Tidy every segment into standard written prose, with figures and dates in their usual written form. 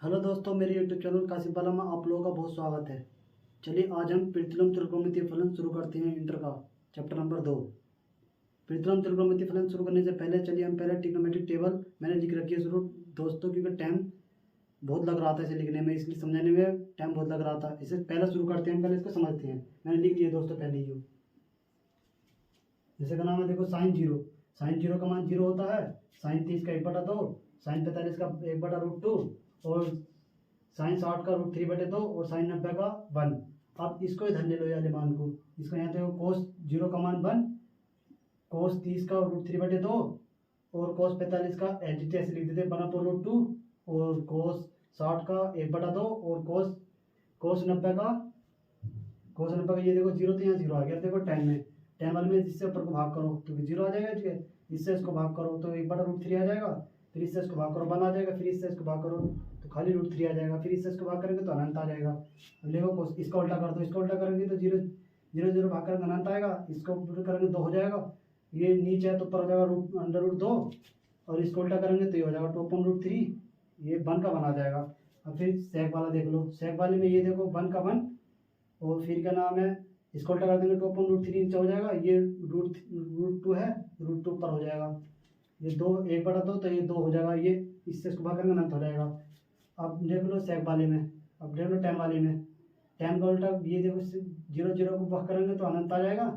Hello दोस्तों, मेरे YouTube channel Kashif बाला में आप लोगों का बहुत स्वागत है। चलिए आज हम प्रतिलोम त्रिकोणमितीय फलन शुरू करते हैं। इंटर का चैप्टर नंबर 2। प्रतिलोम त्रिकोणमितीय फलन शुरू करने से पहले चलिए हम पहले ट्रिग्नोमेट्रिक टेबल मैंने लिख रखी है शुरू दोस्तों, क्योंकि टाइम बहुत लग रहा था इसे लिखने में, इसलिए समझाने में टाइम बहुत लग रहा था। इसे पहले शुरू करते हैं, पहले इसको समझते हैं। मैंने लिख लिया दोस्तों पहले ही। जैसे का नाम है, देखो साइन जीरो का मान 0 होता है। साइन 30 का 1/2, साइन 45 का 1/√2 और साइन 60 का √3/2 और साइन 90 का 1। अब इसको इधर ले लो वाले मान को। इसको यहाँ देखो, कोस 0 का मान 1, कोस 30 का √3/2 और कोस 45 का ऐसे लिख देते 1/√2 और कोस 60 का 1/2 और कोस 90 का ये देखो 0, तो यहाँ 0 आ गया। देखो 10 में 10 वाले में इससे ऊपर को भाग करो तो 0 आ जाएगा। इससे इसको भाग करो तो 1/√3 आ जाएगा। फिर इससे इसको भाग करो 1 आ जाएगा। फिर इससे इसको भाग करो तो खाली √3 आ जाएगा। फिर इससे इसको भाग करेंगे तो अनंत आ जाएगा। अब देखो इसका उल्टा कर दो, इसको उल्टा करेंगे तो 0 0 0 भाग करेंगे अनंत आएगा। इसको उल्टा करेंगे 2 हो जाएगा। ये नीचे है तो ऊपर हो जाएगा √2 और इसको उल्टा करेंगे तो ये हो जाएगा 2/√3। ये 1 का 1 आ जाएगा। अब फिर सेक वाला देख लो। सेक वाले में ये देखो 1 का 1 और फिर क्या नाम है, इसको उल्टा कर देंगे 2/√3 नीचे हो जाएगा। ये √2 है, √2 ऊपर हो जाएगा। ये 2 1/2 तो ये 2 हो जाएगा। ये इससे इसको भाग करेंगे अनंत हो जाएगा। अब देख लो सेक वाले में। अब देख लो 10 वाले में। 10 का उल्टा ये देखो 0 0 को भाग करेंगे तो अनंत आ जाएगा।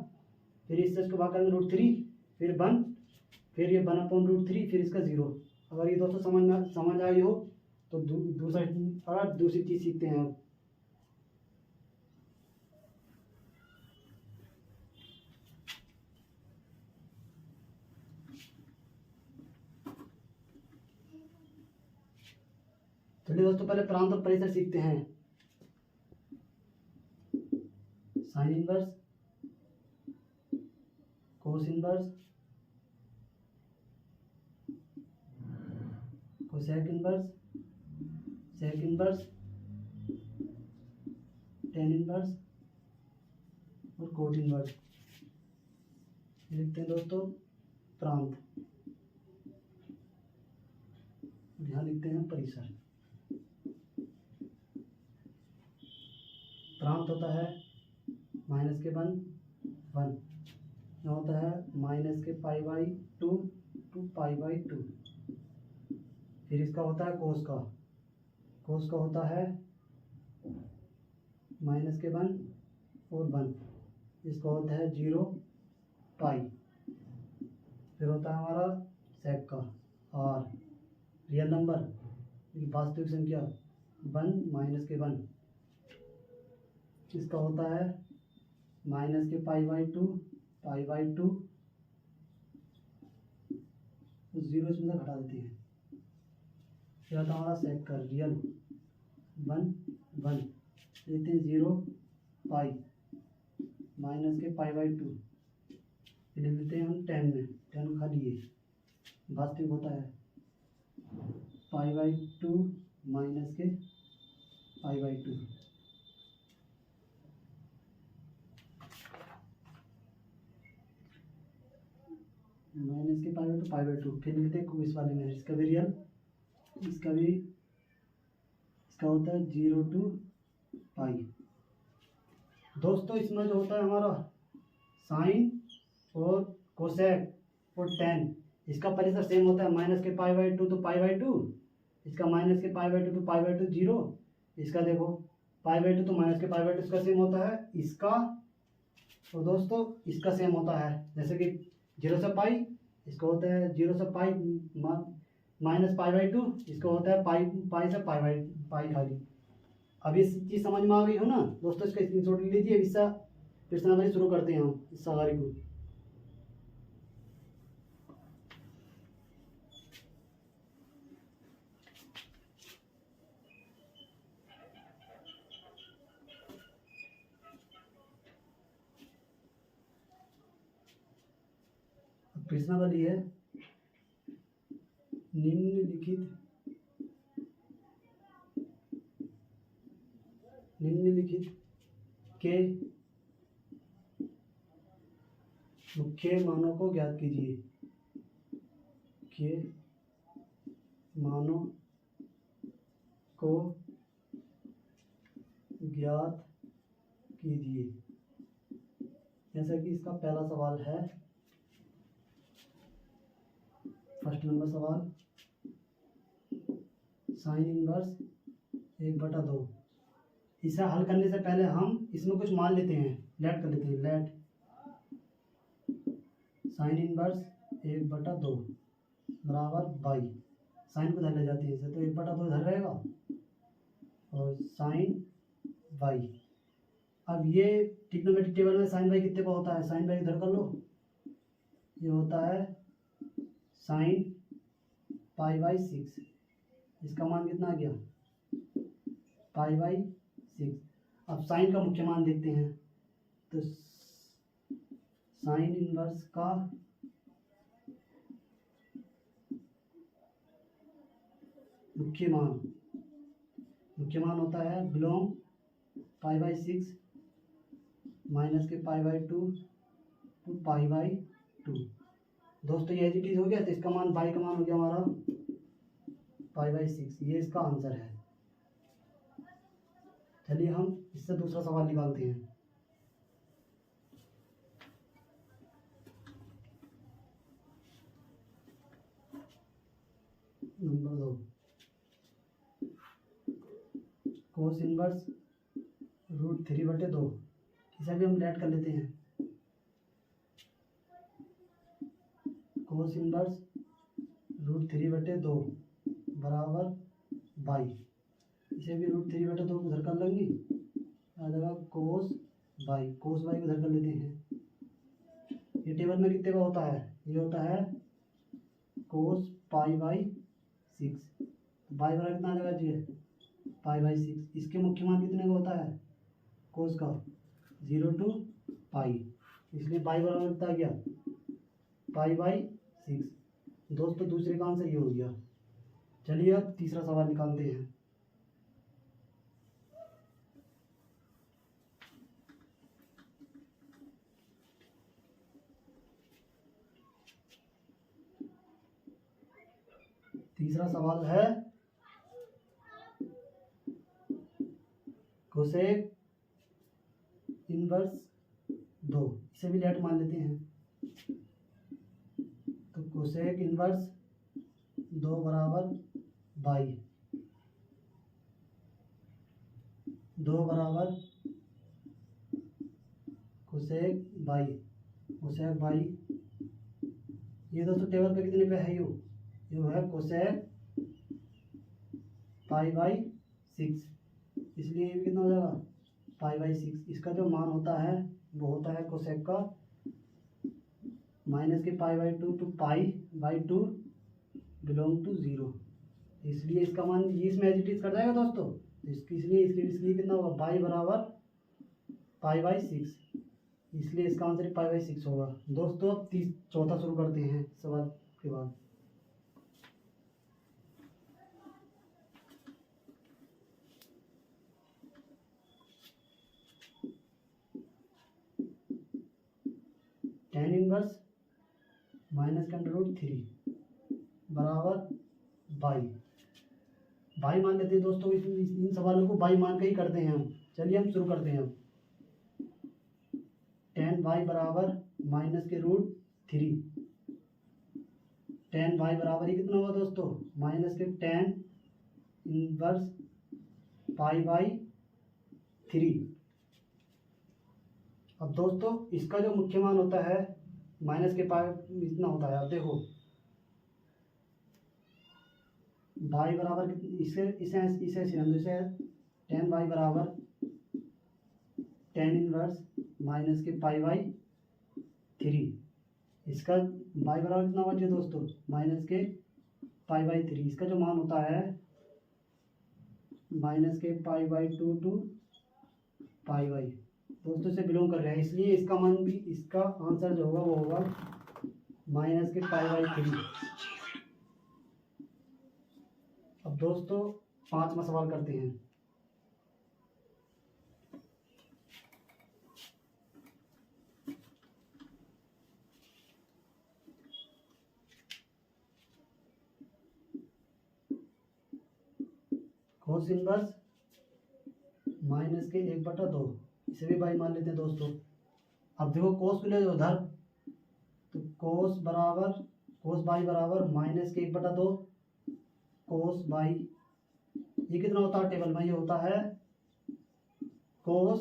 फिर इससे इसको भाग करेंगे √3 फिर 1 फिर ये 1/√3 फिर इसका 0। अगर ये दोस्तों समझ आई हो तो दूसरी चीज़ सीखते हैं अब। चलिए दोस्तों पहले प्रांत और परिसर सीखते हैं। Sine inverse, cos inverse, cosec inverse, sec inverse, tan inverse और कोट इनवर्स। लिखते हैं दोस्तों प्रांत, यहाँ लिखते हैं परिसर। प्रांत होता है -1 1, यहाँ होता है -π/2 to π/2। फिर इसका होता है कोस का होता है -1 और 1। इसका होता है 0 π। फिर होता है हमारा सेक का r, रियल नंबर वास्तविक संख्या 1 इसका होता है -π/2 π/2। 0 इसमें घटा देते हैं। फिर आता है हमारा सेक का रियल 1 लेते हैं 0 π -π/2। फिर लेते हैं हम 10 में 10 खाली है, वास्तविक होता है π/2 -π/2। -π/2 फिर लेते हैं इस वाले में, इसका भी रियल, इसका होता है 0 to π। दोस्तों इसमें जो होता है हमारा साइन और कोसेक और टेन, इसका परिसर सेम होता है -π/2 to π/2। इसका -π/2 to π/2 0। इसका देखो π/2 तो -π/2 इसका सेम होता है। इसका तो दोस्तों इसका सेम होता है, जैसे कि 0 से पाई, इसका होता है 0 से पाई -π/2, इसका होता है पाई से पाई खाली। अब इस चीज़ समझ में आ गई हो ना दोस्तों, इसका स्क्रीनशॉट ले लीजिए। इसका प्रश्नावली शुरू करते हैं हम इस सवारी को। प्रश्नावली है, निम्नलिखित के मुख्य मानों को ज्ञात कीजिए। के मानों को ज्ञात कीजिए। जैसा कि इसका पहला सवाल है, फर्स्ट नंबर सवाल, साइन इनवर्स 1/2। इसे हल करने से पहले हम इसमें कुछ मान लेते हैं, लेट कर लेते हैं। लेट साइन इनवर्स 1/2 बराबर बाई, साइन को धर ले जाते हैं इसे, तो 1/2 इधर रहेगा और साइन बाई। अब ये ट्रिग्नोमेट्रिक टेबल में साइन बाई कितने का होता है, साइन बाई इधर कर लो, ये होता है साइन π/6। इसका मान कितना आ गया, π/6। अब साइन का मुख्य मान देखते हैं, तो साइन इनवर्स का मुख्य मान होता है बिलोंग π/6 माइनस के π/2 टू π/2। दोस्तों ये एज हो गया, तो इसका मान बाई का मान हो गया हमारा π/6। ये इसका आंसर है। चलिए हम इससे दूसरा सवाल निकालते हैं। Number 2, cos inverse √3/2। इसे भी हम लेट कर लेते हैं। कोस इनवर्स √3/2 बराबर बाई, इसे भी √3/2 को उधर कर लेंगे, आ जाएगा कोस बाई। कोस बाई को उधर कर लेते हैं। ये टेबल में कितने का होता है, ये होता है कोस π/6। बाई बराबर कितना आ जाएगा जी, π/6। इसके मुख्य मान कितने का होता है कोस का, 0 to π, इसलिए बाई बराबर कितना आ गया, π/6। दोस्तों दूसरे का आंसर ये हो गया। चलिए अब तीसरा सवाल निकालते हैं। तीसरा सवाल है कोसेक इनवर्स 2। इसे भी लेट मान लेते हैं। तो कोसेक इनवर्स 2 बराबर बाई, 2 बराबर कोसेक बाई। कोसेक बाई ये दोस्तों टेबल पे कितने पे है, ये है कोसेक π/6, इसलिए ये भी कितना हो जाएगा π/6। इसका जो मान होता है वो होता है कोसेक का माइनस के π/2 टू π/2 बिलोंग टू 0, इसलिए इसका मान ये इसमें एजिटिव कर जाएगा दोस्तों। इसलिए कितना होगा, बाई बराबर π/6, इसलिए इसका आंसर π/6 होगा। दोस्तों अब चौथा शुरू करते हैं सवाल के बाद। tan इनवर्स -√3 बराबर बाई। बाई मान लेते हैं दोस्तों, इन सवालों को बाई मान के ही करते हैं हम। चलिए हम शुरू करते हैं। tan y बराबर -√3, tan y बराबर ही कितना होगा दोस्तों, माइनस के tan इनवर्स π/3। अब दोस्तों इसका जो मुख्य मान होता है माइनस के पाई इतना होता है। अब देखो y बराबर इसे इसे इसे इसे tan y बराबर tan इनवर्स माइनस के π/3। इसका y बराबर कितना होगा दोस्तों, माइनस के π/3। इसका जो मान होता है माइनस के π/2 टू π/। दोस्तों से बिलोंग कर रहा है, इसलिए इसका मान भी, इसका आंसर जो होगा वो होगा माइनस के π/3। अब दोस्तों पांचवा सवाल करते हैं। कोस इनवर्स माइनस के 1/2, इसे भी बाई मान लेते हैं दोस्तों। अब देखो कोस को ले जाओ उधर, तो कोस बाई बराबर माइनस के 1/2 कोस बाई, ये कितना होता है टेबल में, ये होता है कोस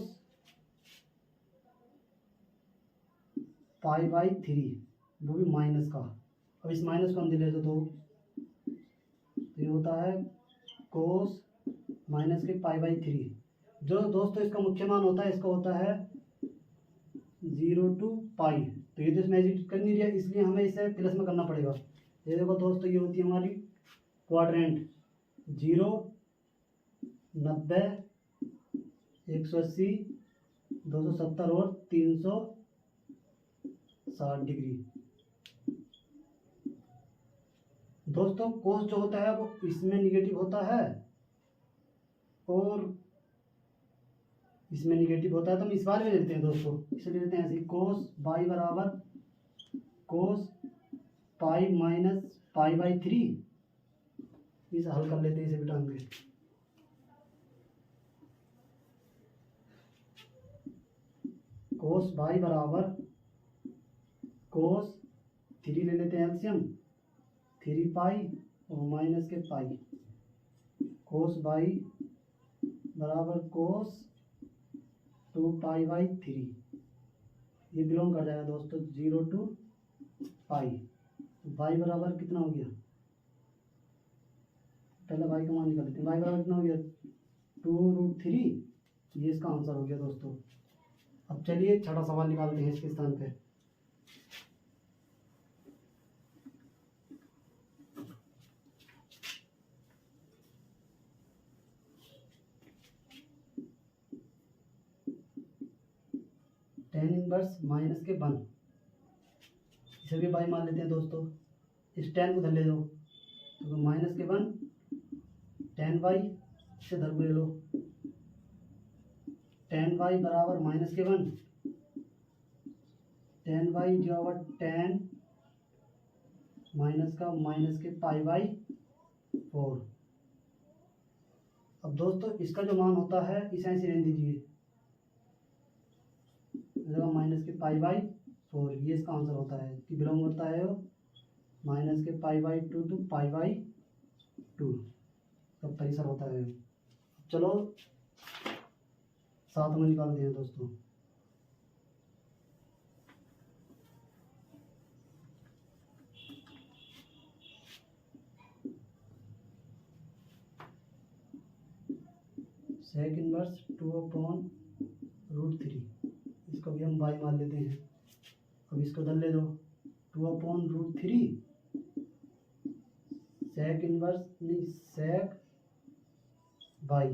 पाई बाई 3, वो भी माइनस का। अब इस माइनस को हम ले तो ये होता है कोस माइनस के पाई बाई 3। जो दोस्तों इसका मुख्य मान होता है, इसका होता है 0 to पाई। तो ये तो इसमें एग्जिट कर नहीं रहा, इसलिए हमें इसे प्लस में करना पड़ेगा। ये देखो दोस्तों, ये होती है हमारी क्वाड्रेंट 0, 90, 180, 270 और 360 डिग्री। दोस्तों कोस जो होता है वो इसमें निगेटिव होता है और इसमें निगेटिव होता है, तो हम इस बारे में लेते हैं दोस्तों, इसे लेते हैं ऐसे, कोस बाई बराबर कोस पाई माइनस पाई बाई 3। इसे हल कर लेते हैं, इसे बिठाएंगे। कोस बाई बराबर कोस 3 ले लेते हैं एलसीएम, 3 पाई और माइनस के पाई। कोस बाई बराबर कोस 2 पाई बाई 3, ये बिलोंग कर जाएगा दोस्तों 0 to पाई। बाई बराबर कितना हो गया, पहले बाई का मान निकाल लेते हैं। बाई बराबर कितना हो गया 2√3, ये इसका आंसर हो गया दोस्तों। अब चलिए छठा सवाल निकालते हैं इसके स्थान पे। टेन इनवर्स माइनस के 1, इसे भी बाई मान लेते हैं दोस्तों। इस टेन को धर ले लो, तो माइनस के 1 10 बाई, इसे धर ले लो, 10 बाई बराबर माइनस के 1, 10 बाई जो होगा 10 माइनस का माइनस के पाई बाई 4। अब दोस्तों इसका जो मान होता है इसे ऐसे रहने दीजिए, माइनस के पाई बाई 4, ये इसका आंसर होता है कि बिलोंग करता है माइनस के pi by 2 to pi by 2 का परिसर होता है। चलो साथ में निकालते हैं दोस्तों। सेक इनवर्स 2/√3, इसको भी हम बाई मान लेते हैं। अब इसको धर ले दो, 2/√3 सेक इनवर्स नहीं सेक बाई,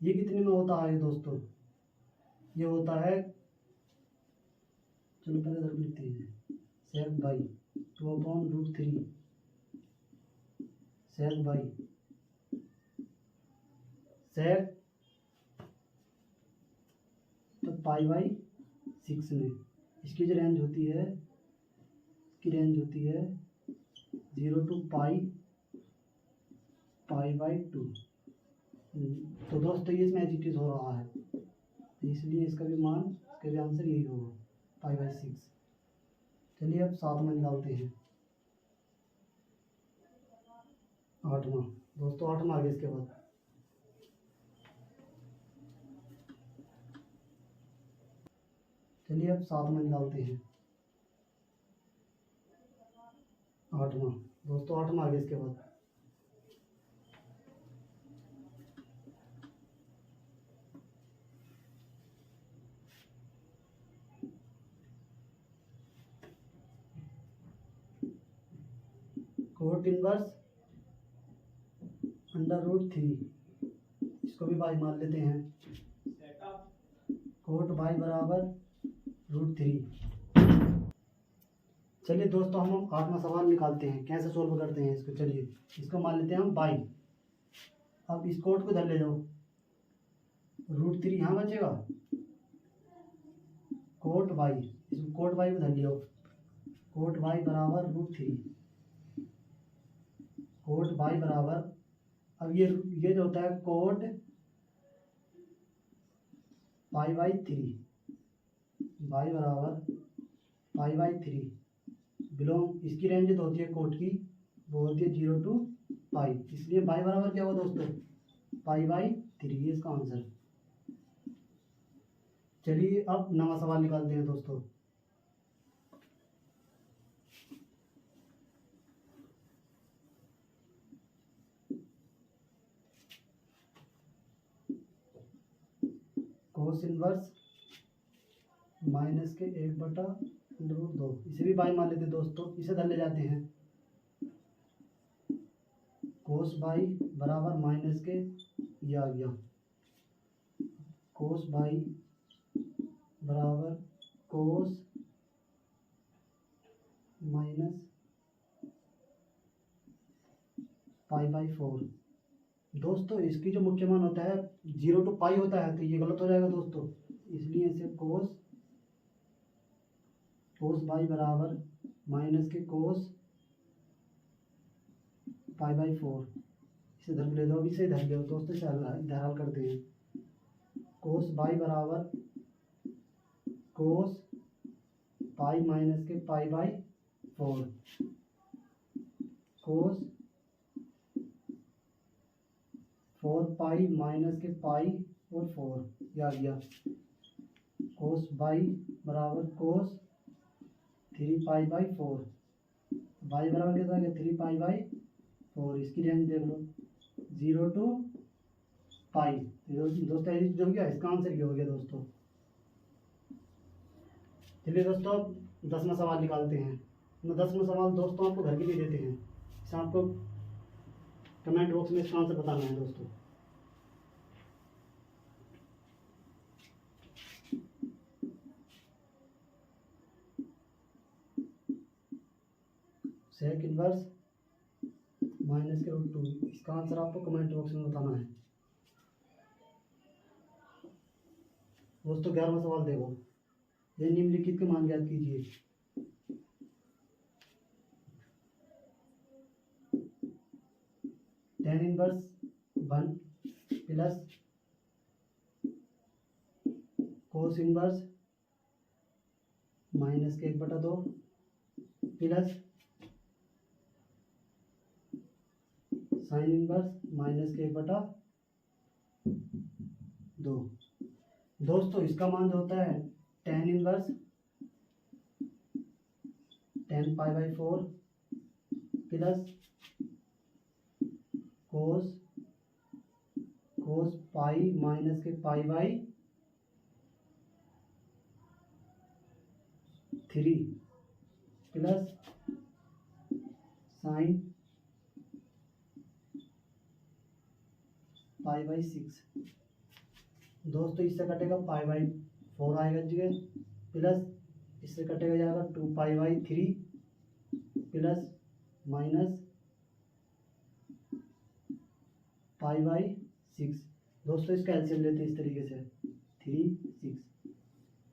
ये कितने में होता है दोस्तों, ये होता है, चलो पहले धर लिखते हैं, सेक बाई 2/√3 सेक बाई सेक तो पाई बाई 6 में। इसकी जो रेंज होती है, इसकी रेंज होती है 0 to पाई बाई 2। तो दोस्तों ये इसमें एजिटिव हो रहा है, इसलिए इसका भी मान, इसका भी आंसर यही होगा पाई बाई 6। चलिए अब साथ में निकालते हैं। आठवां दोस्तों, आठवां आगे इसके बाद चलिए अब साथ में निकालते हैं। आठवां दोस्तों, आठवां आगे इसके बाद कोट इनवर्स √3, इसको भी बाई मान लेते हैं। कोट बाई बराबर √3। चलिए दोस्तों हम आठवां सवाल निकालते हैं, कैसे सोल्व करते हैं इसको। चलिए इसको मान लेते हैं हम बाई। अब इस कोट को धर ले जाओ, √3 यहाँ बचेगा, कोट बाई, इसको कोट बाई को धर लियो, कोट बाई बराबर √3, कोट बाई बराबर अब ये जो होता है कोट पाई/3, y बराबर पाई/3 बिलोंग, इसकी रेंज जो होती है कोट की वो होती है 0 to पाई, इसलिए y बराबर क्या होगा दोस्तों, पाई/3, ये इसका आंसर। चलिए अब नवा सवाल निकालते हैं दोस्तों। कोस इनवर्स माइनस के 1/√2, इसे भी बाई मान लेते हैं दोस्तों, इसे धर ले जाते हैं। कोस बाई बराबर माइनस के, ये आ गया कोस बाई बराबर कोस माइनस पाई/4। दोस्तों इसकी जो मुख्य मान होता है 0 to पाई होता है, तो ये गलत हो जाएगा दोस्तों, इसलिए इसे कोस बाई बराबर माइनस के कोस पाई/4, इसे धर ले दो, अभी से धर ले दोस्तों, इसे इधर हल करते हैं। कोस बाई बराबर कोस पाई माइनस के पाई/4, कोस 4 पाई माइनस के पाई और 4, ये आ गया। कोस बाई बराबर कोस 3 पाई/4, बाई बराबर क्या था, 3 पाई/4, इसकी रेंज देख लो 0 to पाई। दोस्तों ये जो गया इसका आंसर ये हो गया दोस्तों। चलिए दोस्तों 10वां सवाल निकालते हैं। 10वां सवाल दोस्तों आपको घर के लिए देते हैं, इसे आपको कमेंट बॉक्स में इसका आंसर बताना है दोस्तों। सेक इनवर्स माइनस के √2, इसका आंसर आपको कमेंट बॉक्स में बताना है दोस्तों। 11वां सवाल देखो, ये निम्नलिखित के मान ज्ञात कीजिए। tan inverse 1 plus cos inverse minus के 1/2 प्लस साइन इनवर्स माइनस के 1/2। दोस्तों इसका मान जो होता है tan इनवर्स tan पाई/4 प्लस कोस पाई माइनस के पाई/3 प्लस साइन पाई/6। दोस्तों इससे कटेगा पाई/4 आएगा जगह, प्लस इससे कटेगा जाएगा 2 पाई/3 प्लस माइनस पाई/6। दोस्तों इसका एलसीएम लेते हैं इस तरीके से 3 6,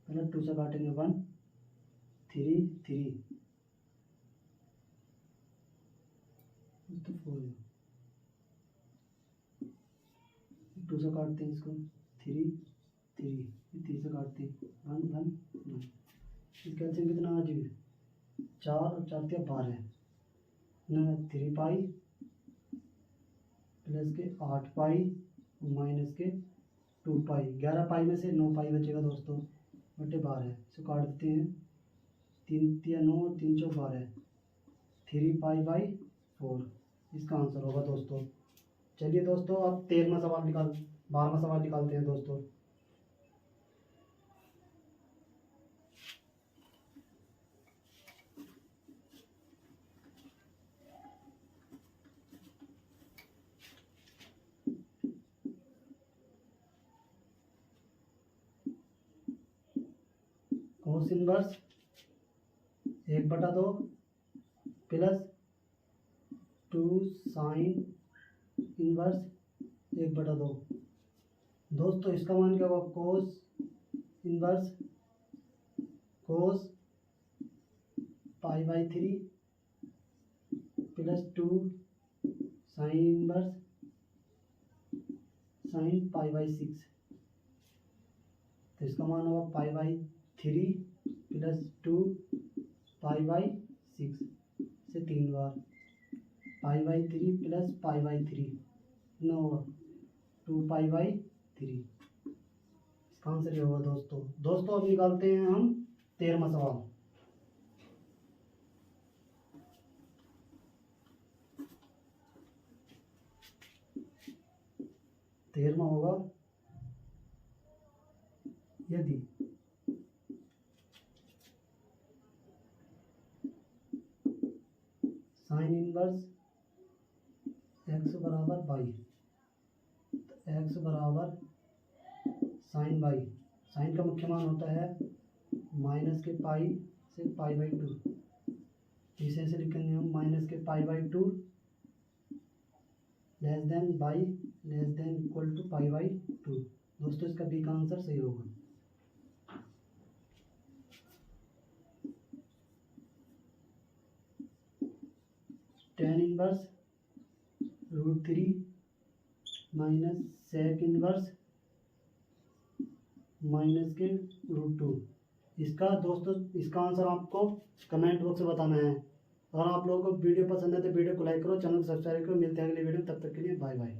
पहले 2 से काटेंगे 1 3 3 तो 4, 2 से काटते हैं इसको 3 3, 3 से काटते हैं 1 1 1। इसका एलसीएम कितना आ जाएगा 4 और 4 × 12 ना 3 पाई प्लस के 8 पाई माइनस के 2 पाई। 11 पाई में से 9 पाई बचेगा दोस्तों, बटे 12, इसको काट देते हैं 3 3 9 और 3 4 12, 3 पाई/4 इसका आंसर होगा दोस्तों। चलिए दोस्तों अब 12वां सवाल निकालते हैं दोस्तों। Cos inverse 1/2 plus 2 sine inverse 1/2। दोस्तों इसका मान क्या होगा, कोस इनवर्स कोस पाई/3 plus 2 sine inverse sine pi by 6, तो इसका मान होगा pi by 3 plus 2 pi by 6 से 3 बार, pi by 3 plus pi by 3 कितना होगा 2 पाई बाई 3। इसका आंसर ये होगा दोस्तों। दोस्तों अब निकालते हैं हम 13वां सवाल। 13वां होगा, यदि साइन इनवर्स x बराबर बाई, तो x बराबर साइन बाई, साइन का मुख्य मान होता है माइनस के पाई से पाई बाई 2, इसे ऐसे लिखेंगे हम माइनस के pi by 2 less than y less than equal to pi by 2। दोस्तों इसका बी का आंसर सही होगा। tan inverse √3 minus sec inverse minus के √2। इसका दोस्तों इसका आंसर आपको कमेंट बॉक्स में बताना है। अगर आप लोगों को वीडियो पसंद है तो वीडियो को लाइक करो, चैनल को सब्सक्राइब करो। मिलते हैं अगली वीडियो में, तब तक के लिए बाय बाय।